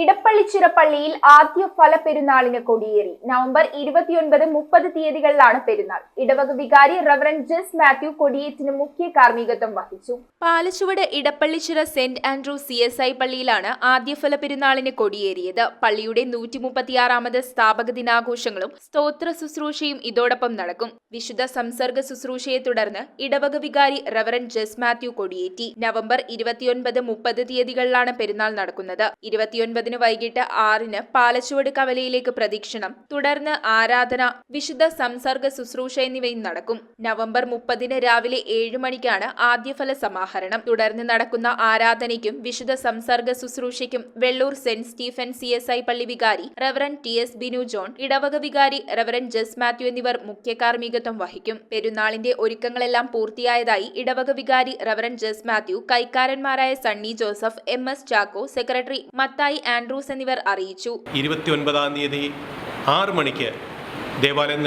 ഇടപ്പള്ളിച്ചിറ പള്ളിയിൽ ആദ്യ ഫലപ്പെരുന്നാളിന് കൊടിയേറി. നവംബർ 29-30 തീയതികളിലാണ് പെരുന്നാൾ. ഇടവക വികാരി റവറന്റ് ജസ് മാത്യു കൊടിയേറ്റിന് മുഖ്യ കാർമ്മികത്വം വഹിച്ചു. പാലച്ചുവട് ഇടപ്പള്ളിച്ചിറ സെന്റ് ആൻഡ്രൂ CSI പള്ളിയിലാണ് ആദ്യ ഫലപ്പെരുന്നാളിന് കൊടിയേറിയത്. പള്ളിയുടെ 136ാമത് സ്ഥാപക ദിനാഘോഷങ്ങളും സ്തോത്ര ശുശ്രൂഷയും ഇതോടൊപ്പം നടക്കും. വിശുദ്ധ സംസർഗ ശുശ്രൂഷയെ തുടർന്ന് ഇടവക വികാരി റവറന്റ് ജസ് മാത്യു കൊടിയേറ്റി. നവംബർ 29-30 തീയതികളിലാണ് പെരുന്നാൾ നടക്കുന്നത്. 29 വൈകിട്ട് 6-ന് പാലച്ചുവട് കവലയിലേക്ക് പ്രദക്ഷിണം, തുടർന്ന് ആരാധന, വിശുദ്ധ സംസർഗ ശുശ്രൂഷ എന്നിവയും നടക്കും. നവംബർ 30-ന് രാവിലെ 7 മണിക്കാണ് ആദ്യഫല സമാഹരണം. തുടർന്ന് നടക്കുന്ന ആരാധനയ്ക്കും വിശുദ്ധ സംസർഗ ശുശ്രൂഷയ്ക്കും വെള്ളൂർ സെന്റ് സ്റ്റീഫൻ CSI പള്ളി വികാരി റവറന്റ് TS ബിനു ജോൺ, ഇടവക വികാരി റവറന്റ് ജസ് മാത്യു എന്നിവർ മുഖ്യ കാർമ്മികത്വം വഹിക്കും. പെരുന്നാളിന്റെ ഒരുക്കങ്ങളെല്ലാം പൂർത്തിയായതായി ഇടവക വികാരി റവറന്റ് ജസ് മാത്യു, കൈക്കാരന്മാരായ Sunny Joseph, MS Chacko, secretary Mathai Andrews എന്നിവർ അറിയിച്ചു. 29-ാം തീയതി 6 മണിക്ക് ദേവാലയം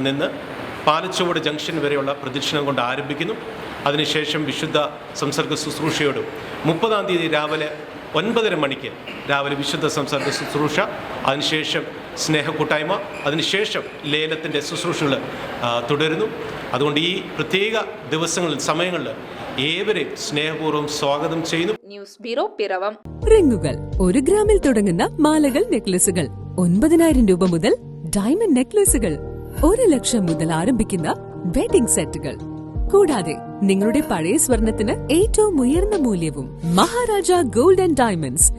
നിന്ന് പാലച്ചുവട് ജംഗ്ഷൻ വരെയുള്ള പ്രദക്ഷിണം കൊണ്ട് ആരംഭിക്കുന്നു. അതിനുശേഷം വിശുദ്ധ സംസർഗ ശുശ്രൂഷയോടും 30-ാം തീയതി രാവിലെ 9:30 മണിക്ക് വിശുദ്ധ സംസർഗ ശുശ്രൂഷ, അതിനുശേഷം സ്നേഹക്കൂട്ടായ്മ, അതിനുശേഷം ലേലത്തിൻ്റെ ശുശ്രൂഷകൾ തുടരുന്നു. അതുകൊണ്ട് ഈ പ്രത്യേക ദിവസങ്ങളിൽ, സമയങ്ങളിൽ ഏവരെയും സ്നേഹപൂർവ്വം സ്വാഗതം ചെയ്യുന്നു. News bureau, Piravom. റിങ്ങുകൾ 1 ഗ്രാമിൽ തുടങ്ങുന്ന മാലകൾ, നെക്ലസുകൾ 9,000 രൂപ മുതൽ ഡയമണ്ട് നെക്ലസുകൾ 1 ലക്ഷം മുതൽ ആരംഭിക്കുന്ന വെഡിംഗ് സെറ്റുകൾ, കൂടാതെ നിങ്ങളുടെ പഴയ സ്വർണത്തിന് ഏറ്റവും ഉയർന്ന മൂല്യവും മഹാരാജ ഗോൾഡ് ആൻഡ് ഡയമണ്ട്സ്